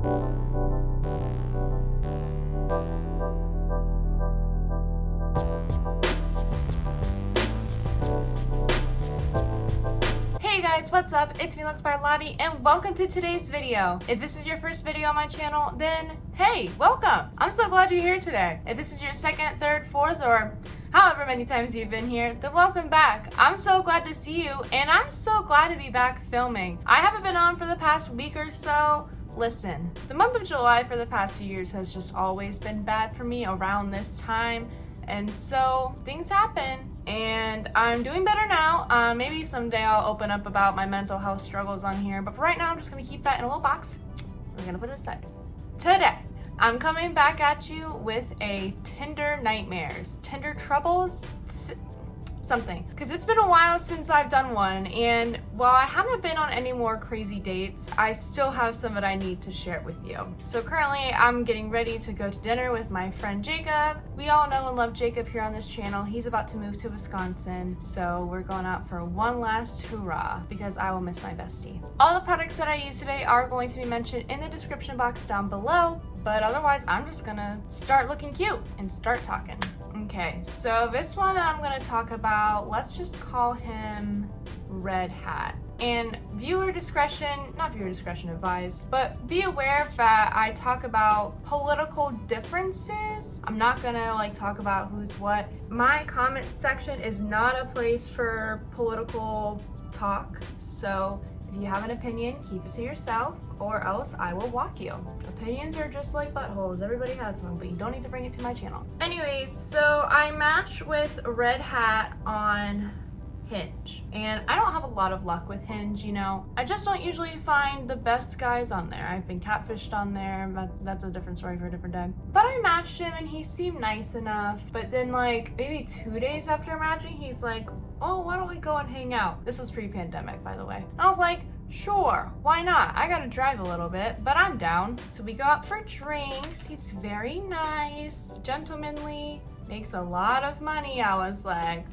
Hey guys, what's up? It's me, looks.by.lottie, and welcome to today's video. If this is your first video on my channel, then hey, welcome! I'm so glad you're here today. If this is your second, third, fourth, or however many times you've been here, then welcome back. I'm so glad to see you, and I'm so glad to be back filming. I haven't been on for the past week or so. Listen, the month of July for the past few years has just always been bad for me around this time. And so things happen, and I'm doing better now. Maybe someday I'll open up about my mental health struggles on here, but for right now I'm just gonna keep that in a little box. We're gonna put it aside. Today, I'm coming back at you with a Tinder nightmares, Tinder troubles, something. Because it's been a while since I've done one, and while I haven't been on any more crazy dates, I still have some that I need to share with you. So currently I'm getting ready to go to dinner with my friend Jacob. We all know and love Jacob here on this channel. He's about to move to Wisconsin, so we're going out for one last hurrah because I will miss my bestie. All the products that I use today are going to be mentioned in the description box down below, but otherwise I'm just gonna start looking cute and start talking. Okay, so this one I'm gonna talk about, let's just call him Red Hat. And viewer discretion, not viewer discretion advised, but be aware that I talk about political differences. I'm not gonna talk about who's what. My comment section is not a place for political talk, so if you have an opinion, keep it to yourself, or else I will walk you. Opinions are just like buttholes. Everybody has one, but you don't need to bring it to my channel. Anyways, so I matched with Red Hat on Hinge, and I don't have a lot of luck with Hinge, you know. I just don't usually find the best guys on there. I've been catfished on there, but that's a different story for a different day. But I matched him and he seemed nice enough, but then maybe 2 days after matching, he's like, oh, why don't we go and hang out? This was pre-pandemic, by the way. And I was like, sure, why not? I gotta drive a little bit, but I'm down. So we go out for drinks. He's very nice, gentlemanly, makes a lot of money. I was like,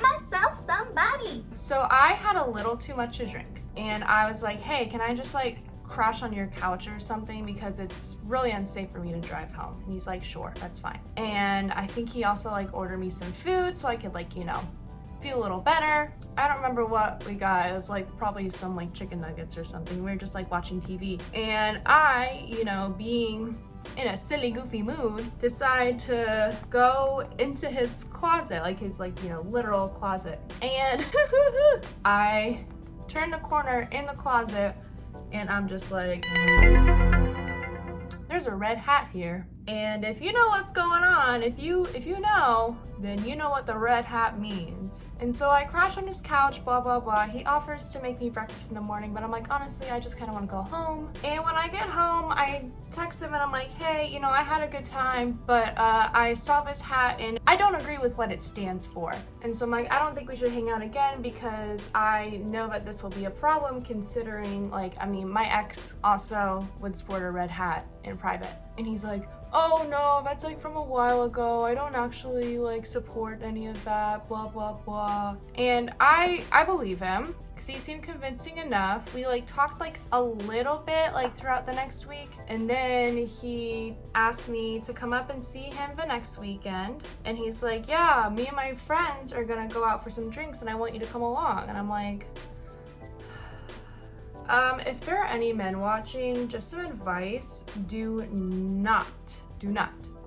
myself somebody. So I had a little too much to drink, and I was like, hey, can I just crash on your couch or something, because it's really unsafe for me to drive home? And he's like, sure, that's fine. And I think he also ordered me some food so I could feel a little better. I don't remember what we got. It was probably some chicken nuggets or something. We were just watching TV, and I, being in a silly, goofy mood, decide to go into his closet, his literal closet. And I turn the corner in the closet, and I'm just like, there's a red hat here. And if you know what's going on, if you know, then you know what the red hat means. And so I crash on his couch, blah, blah, blah. He offers to make me breakfast in the morning, but I'm like, honestly, I just kind of want to go home. And when I get home, I text him and I'm like, hey, I had a good time, but I saw this hat and I don't agree with what it stands for. And so I'm like, I don't think we should hang out again, because I know that this will be a problem, considering my ex also would sport a red hat in private. And he's like, oh no, that's from a while ago. I don't actually support any of that, blah, blah, blah. And I believe him, because he seemed convincing enough. We talked a little bit throughout the next week, and then he asked me to come up and see him the next weekend. And he's like, yeah, me and my friends are gonna go out for some drinks and I want you to come along. And I'm like, if there are any men watching, just some advice: do not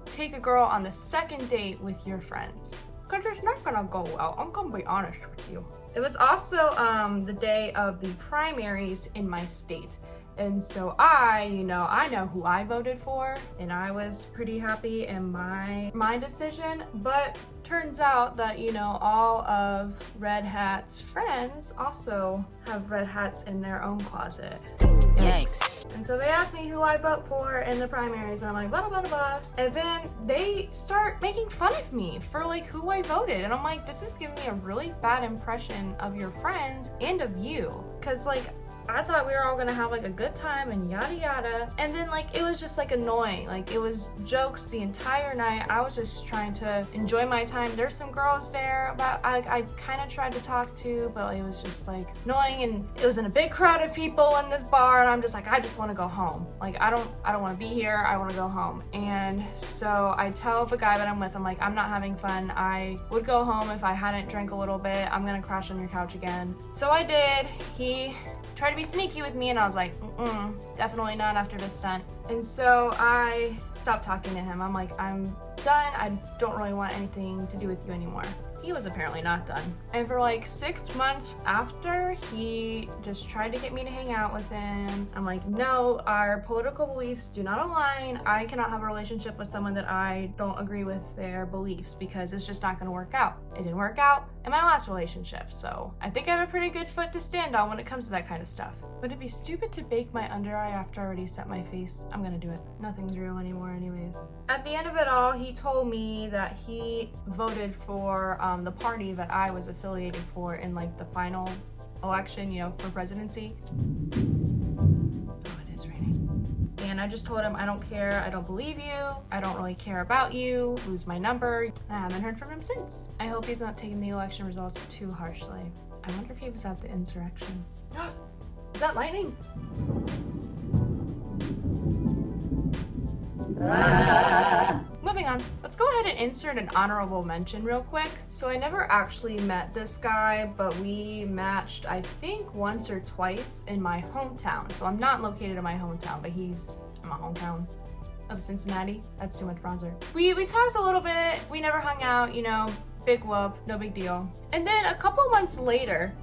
take a girl on the second date with your friends, because it's not gonna go well. I'm gonna be honest with you. It was also the day of the primaries in my state, and so I know who I voted for, and I was pretty happy in my decision. But turns out that all of Red Hat's friends also have red hats in their own closet. Yikes. And so they asked me who I vote for in the primaries, and I'm like, blah, blah, blah, blah. And then they start making fun of me for who I voted. And I'm like, this is giving me a really bad impression of your friends and of you. Because I thought we were all gonna have like a good time and yada yada. And then like it was just like annoying. Like it was jokes the entire night. I was just trying to enjoy my time. There's some girls there but I kind of tried to talk to, but it was just like annoying, and it was in a big crowd of people in this bar, and I'm just like, I just want to go home. Like I don't want to be here. I want to go home. And so I tell the guy that I'm with, I'm like, I'm not having fun. I would go home if I hadn't drank a little bit. I'm gonna crash on your couch again. So I did. He tried to be sneaky with me, and I was like, definitely not after this stunt. And so I stopped talking to him. I'm like, I'm done. I don't really want anything to do with you anymore. He was apparently not done. And for like 6 months after, he just tried to get me to hang out with him. I'm like, no, our political beliefs do not align. I cannot have a relationship with someone that I don't agree with their beliefs, because it's just not gonna work out. It didn't work out in my last relationship, so I think I have a pretty good foot to stand on when it comes to that kind of stuff. Would it be stupid to bake my under eye after I already set my face? I'm gonna do it. Nothing's real anymore anyways. At the end of it all, he told me that he voted for the party that I was affiliated for in like the final election, you know, for presidency. Oh, it is raining. And I just told him, I don't care, I don't believe you, I don't really care about you, lose my number. And I haven't heard from him since. I hope he's not taking the election results too harshly. I wonder if he was at the insurrection. Is that lightning? Moving on, let's go ahead and insert an honorable mention real quick. So I never actually met this guy, but we matched, I think, once or twice in my hometown. So I'm not located in my hometown, but he's in my hometown of Cincinnati. That's too much bronzer. We talked a little bit, we never hung out, you know, big whoop, no big deal. And then a couple months later,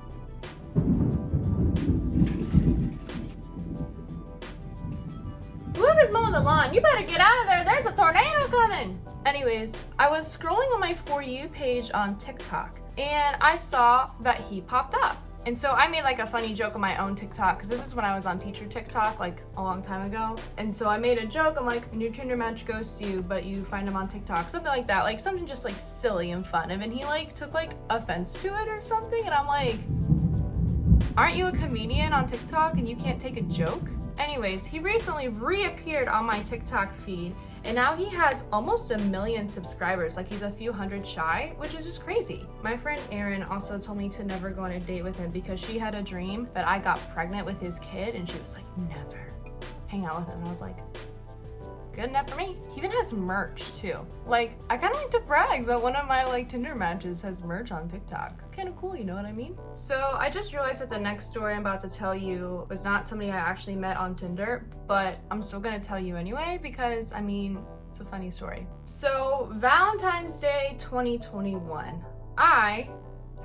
whoever's mowing the lawn, you better get out of there. There's a tornado coming. Anyways, I was scrolling on my For You page on TikTok, and I saw that he popped up. And so I made like a funny joke on my own TikTok, because this is when I was on teacher TikTok like a long time ago. And so I made a joke, I'm like, your Tinder match ghosts you, but you find him on TikTok. Something like that, like something just like silly and fun. And then he like took like offense to it or something. And I'm like, aren't you a comedian on TikTok and you can't take a joke? Anyways, he recently reappeared on my TikTok feed, and now he has almost 1 million subscribers. Like he's a few hundred shy, which is just crazy. My friend Erin also told me to never go on a date with him because she had a dream that I got pregnant with his kid, and she was like, never hang out with him. And I was like, good enough for me. He even has merch too. Like, I kind of like to brag that one of my like Tinder matches has merch on TikTok. Kind of cool, you know what I mean? So I just realized that the next story I'm about to tell you was not somebody I actually met on Tinder, but I'm still gonna tell you anyway because, I mean, it's a funny story. So Valentine's Day 2021, I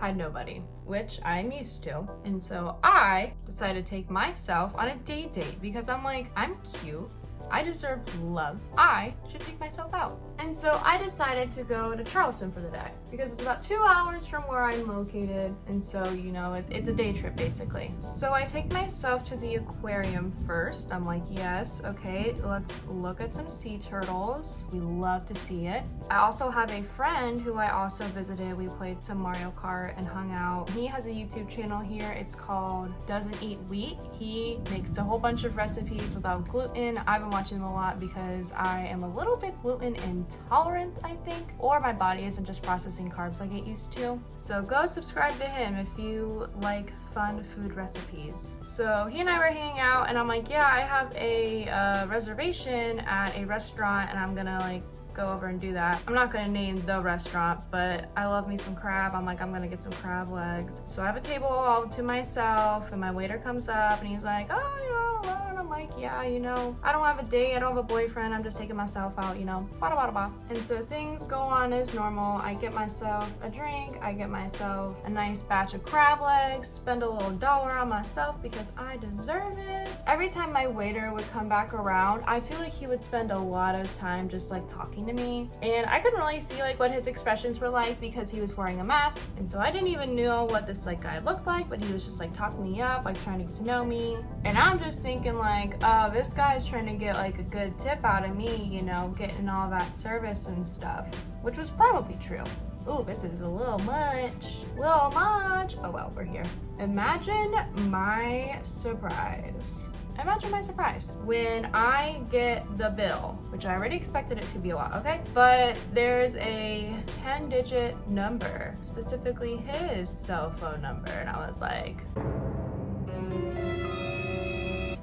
had nobody, which I'm used to. And so I decided to take myself on a date because I'm like, I'm cute. I deserve love. I should take myself out. And so I decided to go to Charleston for the day because it's about 2 hours from where I'm located. And so, you know, it's a day trip basically. So I take myself to the aquarium first. I'm like, yes, okay, let's look at some sea turtles. We love to see it. I also have a friend who I also visited. We played some Mario Kart and hung out. He has a YouTube channel here. It's called Doesn't Eat Wheat. He makes a whole bunch of recipes without gluten. I've been watching him a lot because I am a little bit gluten intolerant, I think, or my body isn't just processing carbs like it used to. So go subscribe to him if you like fun food recipes. So he and I were hanging out and I'm like, yeah, I have a reservation at a restaurant and I'm gonna like go over and do that. I'm not gonna name the restaurant, but I love me some crab. I'm like, I'm gonna get some crab legs. So I have a table all to myself and my waiter comes up and he's like, oh, you're all alone. I'm like, yeah, you know, I don't have a date, I don't have a boyfriend, I'm just taking myself out, you know, bada bada bada. And so things go on as normal. I get myself a drink, I get myself a nice batch of crab legs, spend a little dollar on myself because I deserve it. Every time my waiter would come back around, I feel like he would spend a lot of time just like talking to me, and I couldn't really see like what his expressions were like because he was wearing a mask, and so I didn't even know what this like guy looked like, but he was just like talking me up, like trying to get to know me. And I'm just thinking like, oh, this guy's trying to get like a good tip out of me, you know, getting all that service and stuff, which was probably true. Ooh, this is a little much. Oh well, we're here. Imagine my surprise. Imagine my surprise when I get the bill, which I already expected it to be a lot, okay? But there's a 10-digit number, specifically his cell phone number, and I was like,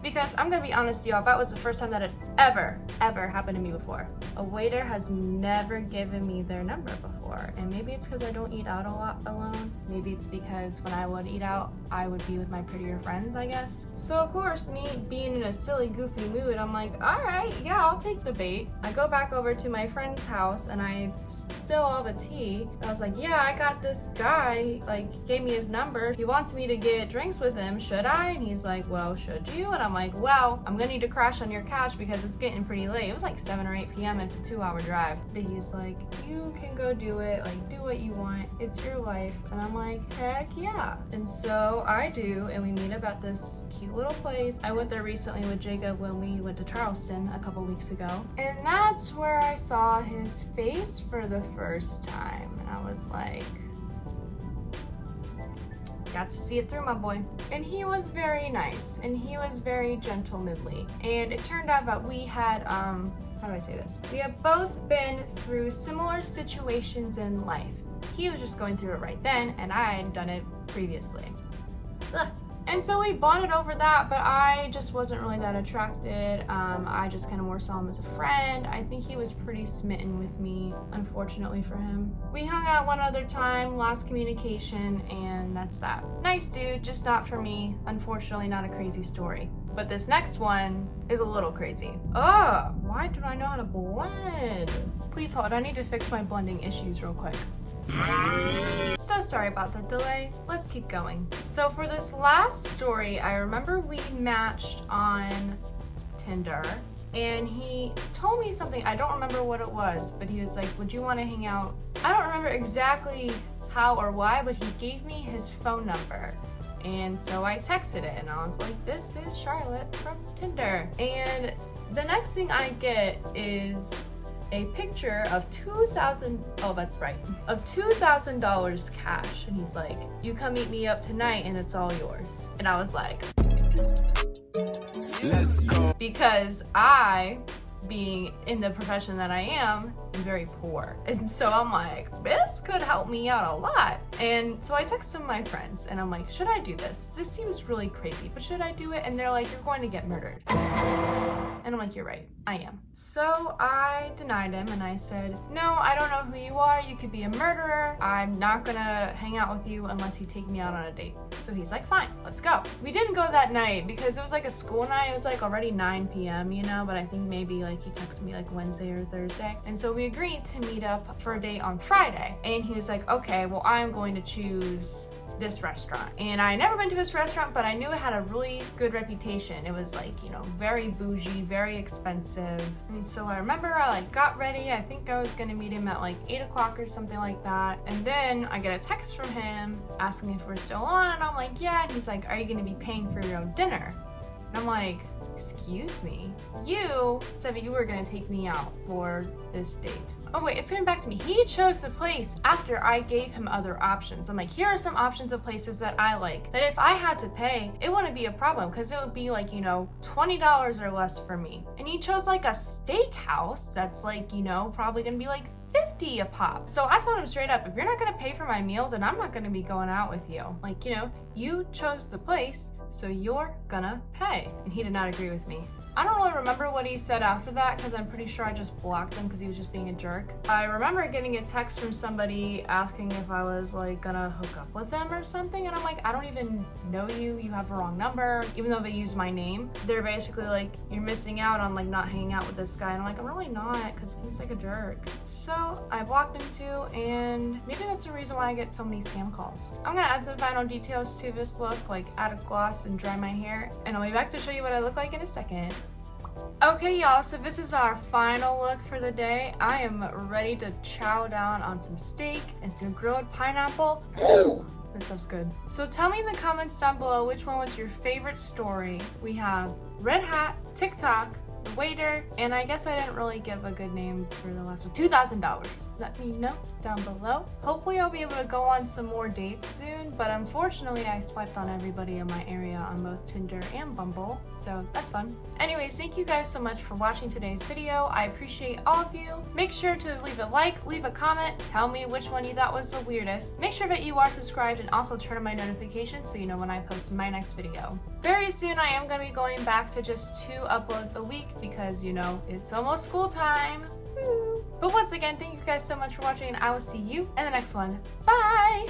because I'm gonna be honest with y'all, that was the first time that it ever happened to me before. A waiter has never given me their number before, and maybe it's because I don't eat out a lot alone. Maybe it's because when I would eat out, I would be with my prettier friends, I guess. So of course, me being in a silly, goofy mood, I'm like, all right, yeah, I'll take the bait. I go back over to my friend's house and I spill all the tea. I was like, yeah, I got this guy, like, gave me his number. He wants me to get drinks with him. Should I? And he's like, well, should you? And I'm like, well, I'm gonna need to crash on your couch because it's getting pretty late. It was like 7 or 8 p.m. It's a 2-hour drive. But he's like, you can go do it. Like, do what you want. It's your life. And I'm like, heck yeah. And so I do, and we meet up at this cute little place. I went there recently with Jacob when we went to Charleston a couple weeks ago. And that's where I saw his face for the first time. And I was like, got to see it through, my boy. And he was very nice, and he was very gentlemanly. And it turned out that we had, how do I say this? We have both been through similar situations in life. He was just going through it right then, and I had done it previously. Ugh. And so we bonded over that, but I just wasn't really that attracted. I just kind of more saw him as a friend. I think he was pretty smitten with me, unfortunately for him. We hung out one other time, lost communication, and that's that. Nice dude, just not for me. Unfortunately, not a crazy story. But this next one is a little crazy. Oh, why don't I know how to blend? Please hold, I need to fix my blending issues real quick. So sorry about the delay. Let's keep going. So for this last story, I remember we matched on Tinder and he told me something. I don't remember what it was, but he was like, would you want to hang out? I don't remember exactly how or why, but he gave me his phone number. And so I texted it and I was like, this is Charlotte from Tinder. And the next thing I get is a picture of $2,000 cash, and he's like, you come meet me up tonight and it's all yours. And I was like, let's go. Because I, being in the profession that I am very poor, and so I'm like, this could help me out a lot. And so I texted my friends and I'm like, should I do this? This seems really crazy, but should I do it? And they're like, you're going to get murdered. And I'm like, you're right, I am. So I denied him and I said, no, I don't know who you are. You could be a murderer. I'm not gonna hang out with you unless you take me out on a date. So he's like, fine, let's go. We didn't go that night because it was like a school night. It was like already 9 p.m., you know, but I think maybe like he texted me like Wednesday or Thursday. And so we agreed to meet up for a date on Friday. And he was like, okay, well, I'm going to choose this restaurant. And I had never been to this restaurant, but I knew it had a really good reputation. It was like, you know, very bougie, very expensive. And so I remember I like got ready. I think I was gonna meet him at like 8 o'clock or something like that. And then I get a text from him asking if we're still on. And I'm like, yeah. And he's like, are you gonna be paying for your own dinner? And I'm like, excuse me? You said that you were gonna take me out for this date. Oh wait, it's coming back to me. He chose the place after I gave him other options. I'm like, here are some options of places that I like, that if I had to pay, it wouldn't be a problem because it would be like, you know, $20 or less for me. And he chose like a steakhouse that's like, you know, probably gonna be like $50 a pop. So I told him straight up, if you're not gonna pay for my meal, then I'm not gonna be going out with you. Like, you know, you chose the place, so you're gonna pay. And he did not agree with me. I don't really remember what he said after that because I'm pretty sure I just blocked him because he was just being a jerk. I remember getting a text from somebody asking if I was like gonna hook up with them or something, and I'm like, I don't even know you, you have the wrong number. Even though they use my name, they're basically like, you're missing out on like not hanging out with this guy. And I'm like, I'm really not, because he's like a jerk. So I blocked him too, and maybe that's the reason why I get so many scam calls. I'm gonna add some final details to this look, like add a gloss and dry my hair, and I'll be back to show you what I look like in a second. Okay y'all, so this is our final look for the day. I am ready to chow down on some steak and some grilled pineapple. That sounds good. So tell me in the comments down below which one was your favorite story. We have Red Hat, TikTok, the waiter, and I guess I didn't really give a good name for the last one. $2,000. Let me know down below. Hopefully I'll be able to go on some more dates soon, but unfortunately I swiped on everybody in my area on both Tinder and Bumble, so that's fun. Anyways, thank you guys so much for watching today's video. I appreciate all of you. Make sure to leave a like, leave a comment, tell me which one you thought was the weirdest. Make sure that you are subscribed and also turn on my notifications so you know when I post my next video. Very soon I am going to be going back to just 2 uploads a week because, you know, it's almost school time. Woo. But once again, thank you guys so much for watching, and I will see you in the next one. Bye!